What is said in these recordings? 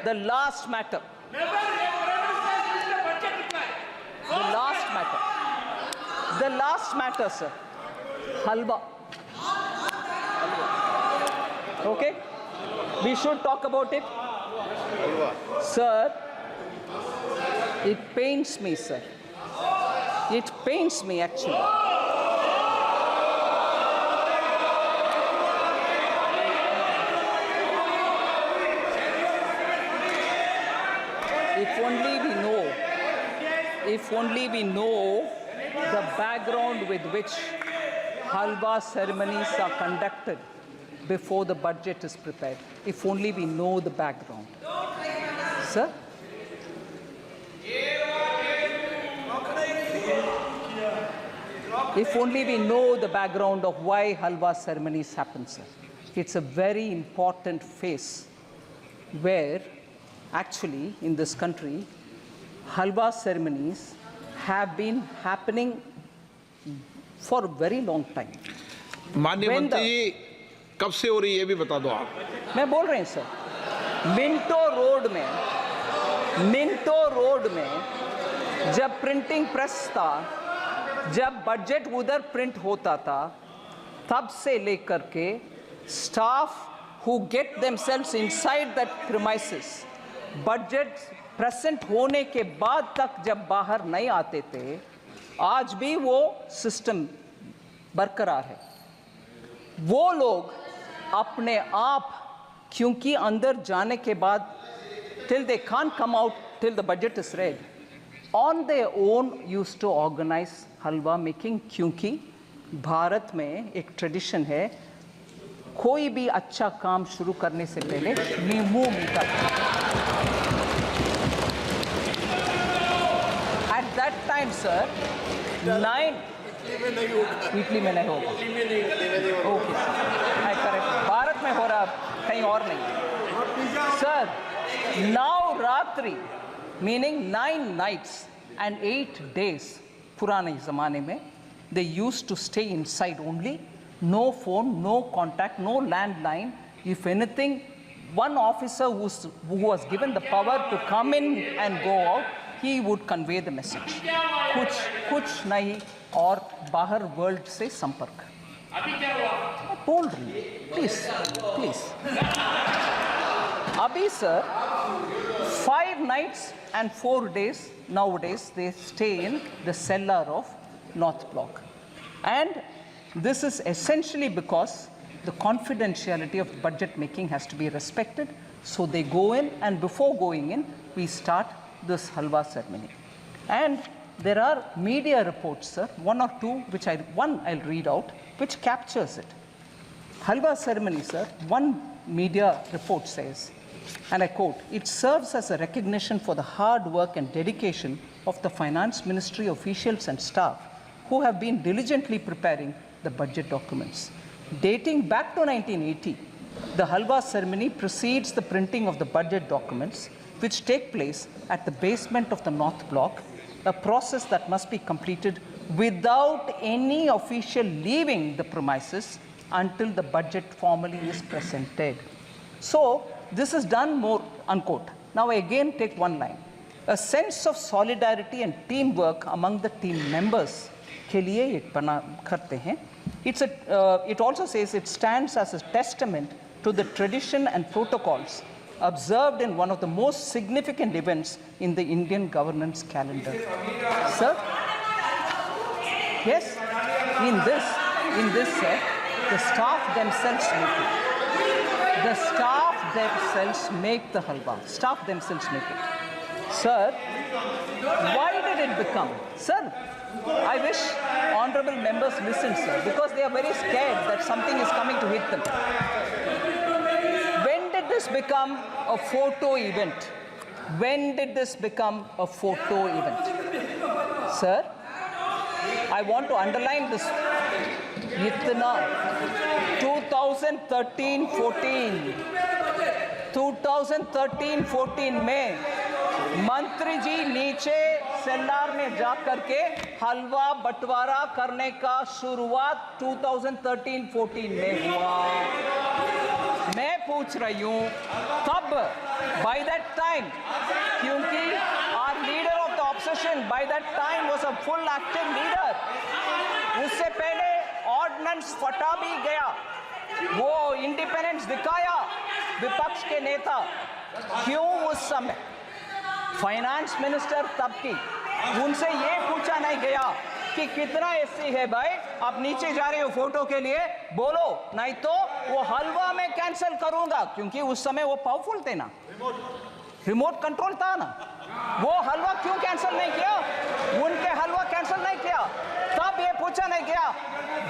The last matter. The last matter, sir. Halwa. Okay? We should talk about it. Sir, it pains me, sir. It pains me, actually. If only we know the background with which halwa ceremonies are conducted before the budget is prepared. If only we know the background. Sir? If only we know the background of why halwa ceremonies happen, sir. It's a very important phase where actually in this country halwa ceremonies have been happening for a very long time. माननीय मंत्री जी कब से हो रही है ये भी बता दो आप। मैं बोल रहे हैं सर, मिंटो रोड में जब प्रिंटिंग प्रेस था, जब बजट उधर प्रिंट होता था, तब से लेकर के staff who get themselves inside that premises, budget present होने के बाद तक जब बाहर नहीं आते थे, आज भी वो सिस्टम बरकरार है। वो लोग अपने आप, क्योंकि अंदर जाने के बाद till they can't come out till the budget is read, on their own used to organize halwa making, क्योंकि भारत में एक ट्रेडिशन है, कोई भी अच्छा काम शुरू करने से पहले नींबू मीठा। At that time, sir, Italy में नहीं होगा। ओके, आई करेक्ट। भारत में हो रहा, कहीं और नहीं। Sir, Navratri meaning 9 nights and 8 days पुराने ज़माने में they used to stay inside only, no phone, no contact, no landline. If anything, one officer who was given the power to come in and go out, he would convey the message. कुछ नहीं और बाहर world से संपर्क। बोल रही please. अभी sir 5 nights and 4 days nowadays they stay in the cellar of North Block, and this is essentially because the confidentiality of budget making has to be respected. So they go in, and before going in, we start this halwa ceremony. And there are media reports, sir, one or two, which I'll read out, which captures it. Halwa ceremony, sir, one media report says, and I quote, "It serves as a recognition for the hard work and dedication of the Finance Ministry officials and staff who have been diligently preparing the budget documents. Dating back to 1980, the halwa ceremony precedes the printing of the budget documents, which take place at the basement of the North Block, a process that must be completed without any official leaving the premises until the budget formally is presented." So this is done more, unquote. Now I again take one line. A sense of solidarity and teamwork among the team members के लिए ये बना करते हैं. It also says it stands as a testament to the tradition and protocols observed in one of the most significant events in the Indian governance calendar. Sir? Yes? In this set, the staff themselves make it. The staff themselves make the halwa. Staff themselves make it. Sir, why did it become? Sir, I wish honorable members listen, sir, because they are very scared that something is coming to hit them. When did this become a photo event? When did this become a photo event? Sir, I want to underline this. 2013-14 में मंत्री जी नीचे सेल्लार में जा करके हलवा बंटवारा करने का शुरुआत 2013-14 में हुआ। मैं पूछ रही हूँ तब बाय दैट टाइम, क्योंकि our leader of the opposition by that time was a full active leader, उससे पहले ऑर्डिनेंस फटा भी गया, वो इंडिपेंडेंस दिखाया विपक्ष के नेता। क्यों उस समय फाइनेंस मिनिस्टर तब की उनसे ये पूछा नहीं गया कि कितना एससी है भाई, आप नीचे जा रहे हो फोटो के लिए बोलो, नहीं तो वो हलवा में कैंसिल करूंगा, क्योंकि उस समय वो पावरफुल थे ना, रिमोट कंट्रोल था ना। वो हलवा क्यों कैंसिल नहीं किया, उनके हलवा कैंसिल नहीं किया, तब ये पूछा नहीं गया।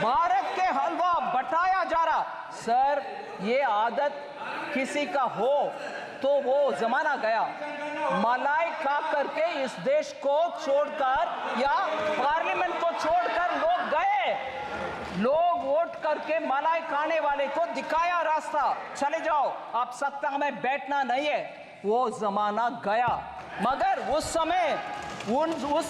भारत के हलवा बटाया जा रहा। सर, ये आदत किसी का हो तो वो जमाना गया। मलाई खा करके इस देश को छोड़कर या पार्लियामेंट को छोड़कर लोग गए, लोग वोट करके मलाई खाने वाले को दिखाया रास्ता, चले जाओ, आप सत्ता में बैठना नहीं है, वो जमाना गया। मगर उस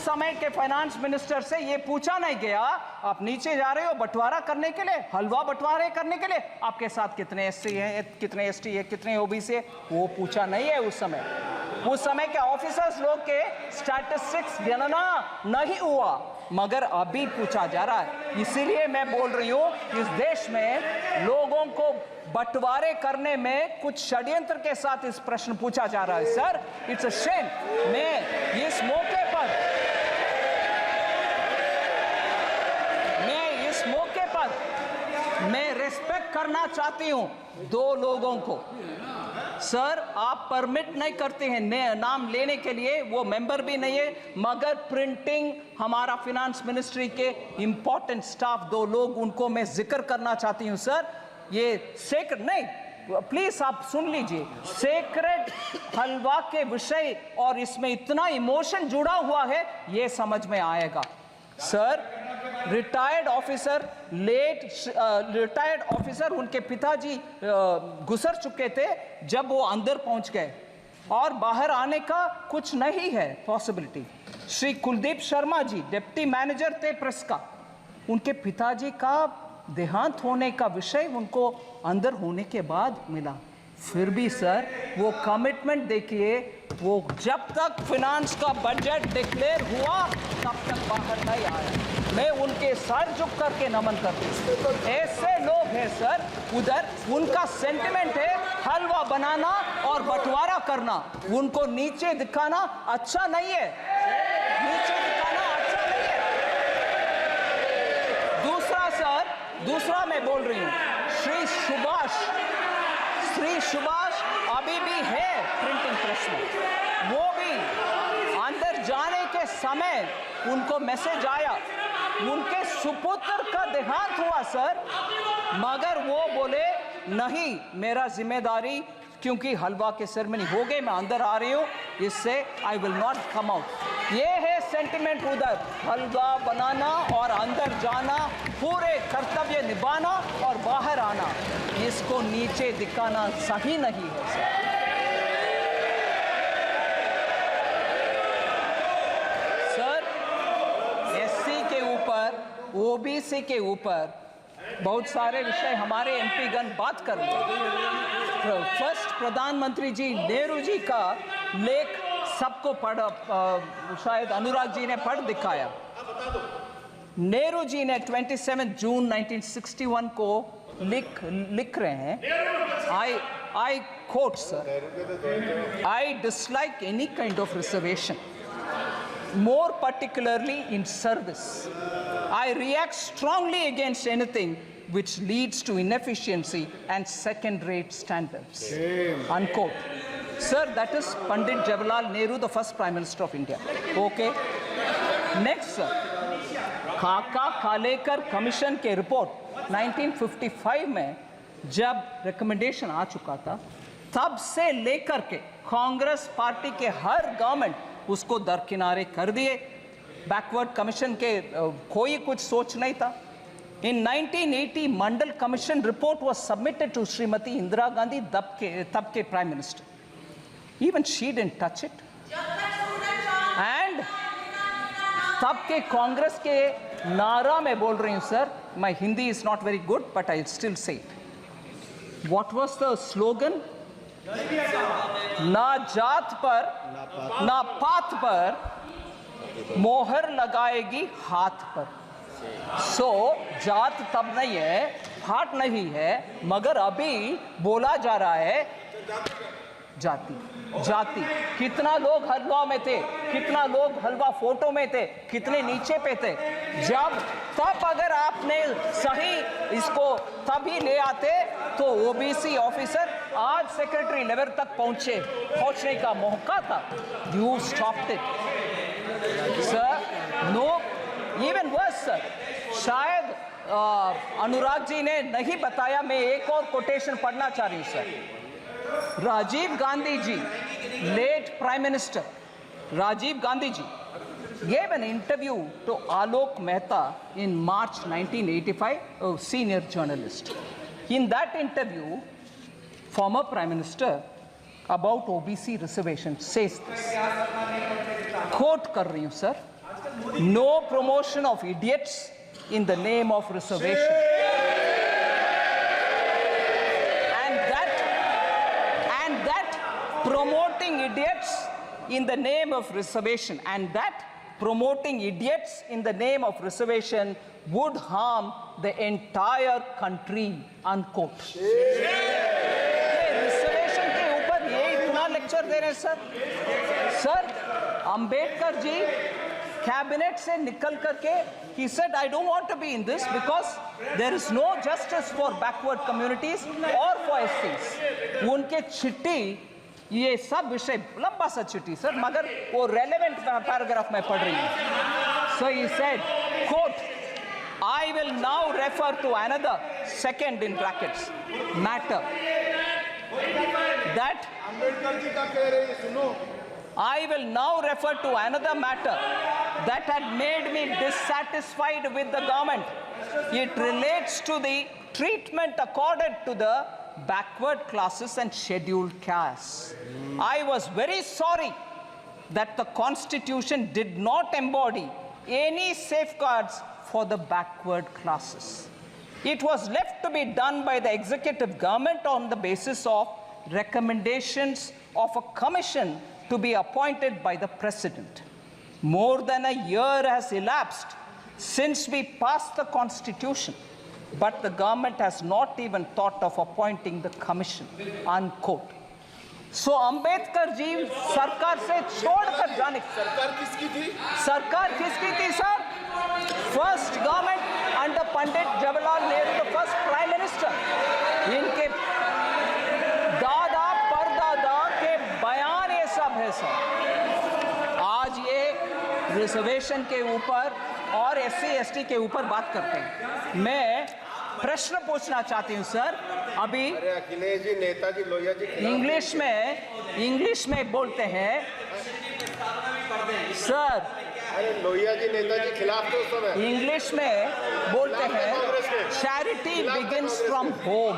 समय के फाइनेंस मिनिस्टर से ये पूछा नहीं गया, आप नीचे जा रहे हो बंटवारा करने के लिए, हलवा बंटवारे करने के लिए, आपके साथ कितने एससी है, कितने एसटी है, कितने ओबीसी है, वो पूछा नहीं है। उस समय के ऑफिसर्स लोग के स्टैटिस्टिक्स गणना नहीं हुआ, मगर अभी पूछा जा रहा है। इसीलिए मैं बोल रही हूँ, इस देश में लोगों को बंटवारे करने में कुछ षड्यंत्र के साथ इस प्रश्न पूछा जा रहा है। Sir, it's a shame. मैं इस मौके पर मैं रिस्पेक्ट करना चाहती हूँ दो लोगों को। सर, आप परमिट नहीं करते हैं नाम लेने के लिए, वो मेंबर भी नहीं है, मगर प्रिंटिंग हमारा फिनेंस मिनिस्ट्री के इंपॉर्टेंट स्टाफ दो लोग, उनको मैं जिक्र करना चाहती हूँ। सर, ये सेक्रेट नहीं, प्लीज आप सुन लीजिए, सेक्रेट हलवा के विषय और इसमें इतना इमोशन जुड़ा हुआ है, ये समझ में आएगा। सर, रिटायर्ड ऑफिसर उनके पिताजी गुजर चुके थे जब वो अंदर पहुंच गए और बाहर आने का कुछ नहीं है possibility. Shri Kuldeep Sharma ji deputy manager थे प्रेस का, उनके पिताजी का देहांत होने का विषय उनको अंदर होने के बाद मिला। फिर भी सर, वो कमिटमेंट देखिए, वो जब तक फिनांस का बजट डिक्लेयर हुआ तब तक बाहर नहीं आया। मैं उनके सर झुक करके नमन करती हूँ। ऐसे लोग हैं सर, उधर उनका सेंटिमेंट है हलवा बनाना और बंटवारा करना, उनको नीचे दिखाना अच्छा नहीं है, नीचे दिखाना अच्छा नहीं है। दूसरा मैं बोल रही हूँ, श्री सुभाष अभी भी है प्रिंटिंग प्रेस में, वो भी अंदर जाने के समय उनको मैसेज आया, उनके सुपुत्र का देहांत हुआ सर, मगर वो बोले नहीं, मेरा जिम्मेदारी, क्योंकि हलवा के सेरेमनी हो गई, मैं अंदर आ रही हूँ, इससे I will not come out. ये है सेंटिमेंट उधर, हलवा बनाना और अंदर जाना, पूरे कर्तव्य निभाना और बाहर आना, इसको नीचे दिखाना सही नहीं है सर। एससी के ऊपर, ओबीसी के ऊपर बहुत सारे विषय हमारे एमपी गण बात कर रहे हैं। फर्स्ट प्रधानमंत्री जी नेहरू जी का लेख सबको शायद अनुराग जी ने पढ़ दिखाया। नेहरू जी ने 27 जून 1961 को लिख रहे हैं, I quote sir, I dislike any kind of reservation, more particularly in service. I react strongly against anything which leads to inefficiency and second-rate standards. Unquote. Sir, that is Pandit Jawaharlal Nehru, the first Prime Minister of India. Okay. Next, sir. खाका खालेकर commission के report 1955 में जब recommendation आ चुका था, तब से लेकर के कांग्रेस पार्टी के हर गवर्नमेंट उसको दरकिनारे कर दिए। बैकवर्ड कमीशन के कोई कुछ सोच नहीं था। In 1980, Mandal Commission report was submitted to Srimati Indira Gandhi, तब के Prime Minister. Even she didn't touch it. And तब के कांग्रेस के नारा में बोल रही हूँ sir, my Hindi is not very good, but I'll still say it. What was the slogan? ना जात पर ना पात पर मोहर लगाएगी हाथ पर. सो जात तब नहीं है, पात नहीं है, मगर अभी बोला जा रहा है जाति. जाति. कितना लोग हलवा में थे, कितना लोग हलवा फोटो में थे, कितने नीचे पे थे. जब तब अगर आपने सही इसको तभी ले आते तो ओबीसी ऑफिसर आज सेक्रेटरी लेवल तक पहुंचने का मौका था. You stopped it sir. No, even worse sir, शायद अनुराग जी ने नहीं बताया. मैं एक और कोटेशन पढ़ना चाह रही हूं sir. Rajiv Gandhi ji, late Prime Minister, Rajiv Gandhi ji gave an interview to Alok Mehta in March 1985, a senior journalist. In that interview, former Prime Minister about OBC reservation says this. Quote kar rahi hu sir. No promotion of idiots in the name of reservation. Promoting idiots in the name of reservation, and that promoting idiots in the name of reservation would harm the entire country, unquote. Reservation के ऊपर ये इतना lecture दे रहे हैं sir. Sir, Ambedkar ji cabinet से निकल करके he said I don't want to be in this because there is no justice for backward communities or for SCs. उनके चिट्ठी ये सब विषय लंबा सा चिट्ठी सर, मगर वो रेलेवेंट पैराग्राफ में पढ़ रही हूँ. So he said, quote, I will now refer to another, second in brackets, matter that I will now refer to another matter that had made me dissatisfied with the government. It relates to the treatment accorded to the backward classes and scheduled castes. I was very sorry that the Constitution did not embody any safeguards for the backward classes. It was left to be done by the executive government on the basis of recommendations of a commission to be appointed by the President. More than a year has elapsed since we passed the Constitution, but the government has not even thought of appointing the commission, unquote. So Ambedkar ji सरकार से छोड़कर जाने. सरकार किसकी थी? सरकार किसकी थी sir? First government under Pandit Jawaharlal Nehru, the first Prime Minister. इनके दादा परदादा के बयान ये सब है सर. आज ये रिजर्वेशन के ऊपर और SC/ST के ऊपर बात करते हैं. मैं प्रश्न पूछना चाहती हूं सर. अभी अखिलेश जी, नेताजी, लोहिया जी इंग्लिश में बोलते हैं सर. अरे लोहिया जी, नेताजी खिलाफ थे उस समय. इंग्लिश में बोलते हैं चैरिटी बिगिंस फ्रॉम होम.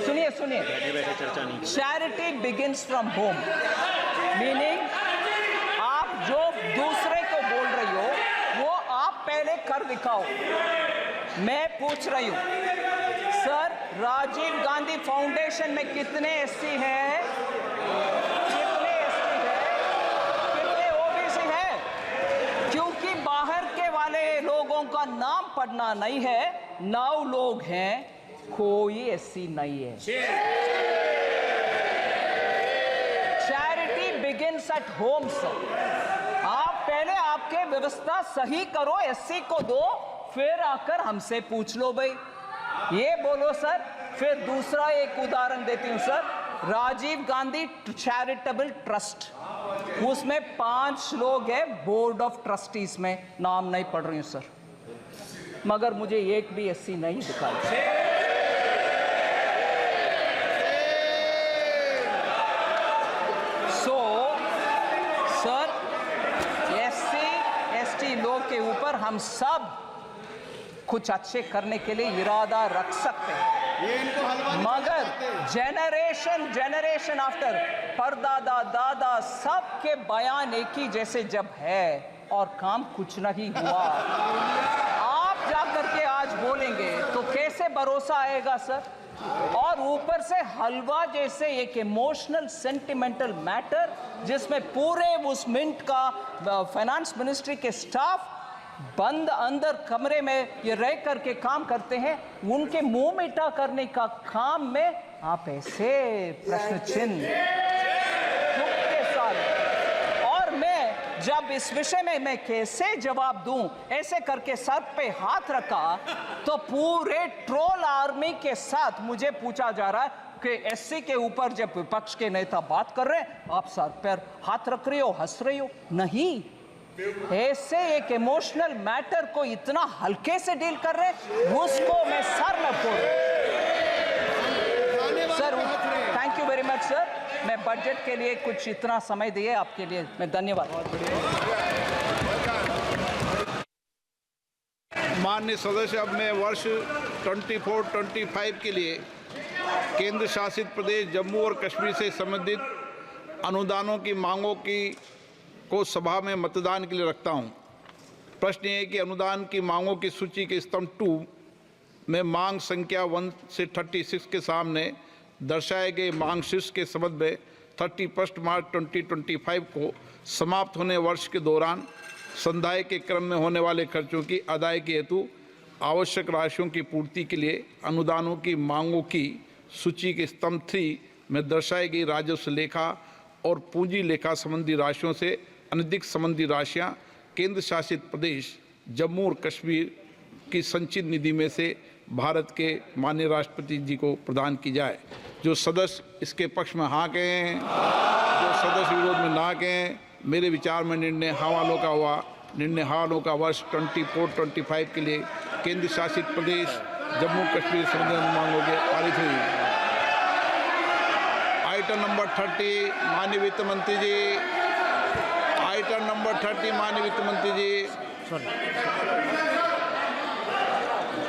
सुनिए सुनिए, charity begins from home meaning आप जो दूसरे को बोल रही हो वो आप पहले कर दिखाओ. मैं पूछ रही हूं सर, राजीव गांधी फाउंडेशन में कितने SC हैं, कितने ST हैं, कितने OBC हैं? क्योंकि बाहर के वाले लोगों का नाम पढ़ना नहीं है. 9 लोग हैं, कोई SC नहीं है. Charity begins at home sir. आप पहले आपके व्यवस्था सही करो, SC को दो, फिर आकर हमसे पूछ लो भाई. ये बोलो सर. फिर दूसरा एक उदाहरण देती हूं sir. Rajiv Gandhi charitable trust, उसमें 5 लोग हैं बोर्ड ऑफ ट्रस्टीज में. नाम नहीं पढ़ रही हूं सर, मगर मुझे एक भी SC नहीं दिखाई. सो सर, SC/ST लोग के ऊपर हम सब कुछ अच्छे करने के लिए इरादा रख सकते हैं, मगर जनरेशन आफ्टर परदादा दादा सबके बयान एक ही जैसे जब है और काम कुछ नहीं हुआ, आप जाकर के आज बोलेंगे तो कैसे भरोसा आएगा सर? और ऊपर से हलवा जैसे एक इमोशनल सेंटिमेंटल मैटर जिसमें पूरे उस मिंट का फाइनेंस मिनिस्ट्री के स्टाफ बंद अंदर कमरे में ये रह करके काम करते हैं, उनके मुंह मीठा करने का काम में आप ऐसे प्रश्न चिन्ह के साथ। और मैं जब इस विषय में मैं कैसे जवाब दूं, ऐसे करके सर पे हाथ रखा तो पूरे ट्रोल आर्मी के साथ मुझे पूछा जा रहा है कि एससी के ऊपर जब विपक्ष के नेता बात कर रहे हैं आप सर पर हाथ रख रही हो, हंस रही हो। नहीं, ऐसे एक इमोशनल मैटर को इतना हल्के से डील कर रहे हैं, उसको मैं सर में फोड़। Sir thank you very much sir, मैं बजट के लिए कुछ इतना समय दिए आपके लिए मैं धन्यवाद। माननीय सदस्य, अब मैं वर्ष 24-25 के लिए केंद्र शासित प्रदेश जम्मू और कश्मीर से संबंधित अनुदानों की मांगों को सभा में मतदान के लिए रखता हूं। प्रश्न ये है कि अनुदान की मांगों की सूची के स्तंभ 2 में मांग संख्या 1 से 36 के सामने दर्शाए गए मांग शीर्ष के संबंध में 31 मार्च 2025 को समाप्त होने वर्ष के दौरान संदाय के क्रम में होने वाले खर्चों की अदायगी हेतु आवश्यक राशियों की पूर्ति के लिए अनुदानों की मांगों की सूची के स्तंभ 3 में दर्शाई गई राजस्व लेखा और पूंजी लेखा संबंधी राशियों से अनधिक संबंधी राशियां केंद्र शासित प्रदेश जम्मू और कश्मीर की संचित निधि में से भारत के माननीय राष्ट्रपति जी को प्रदान की जाए। जो सदस्य इसके पक्ष में हाँ कहें, जो सदस्य विरोध में ना कहें, मेरे विचार में निर्णय हाँ वालों का हुआ। निर्णय हाँ वालों का वर्ष 24-25 के लिए केंद्र शासित प्रदेश जम्मू कश्मीर संबंधी मांगों के पारित हुई। आइटम नंबर 30 माननीय वित्त मंत्री जी। आइटम नंबर 30 माननीय वित्त मंत्री जी।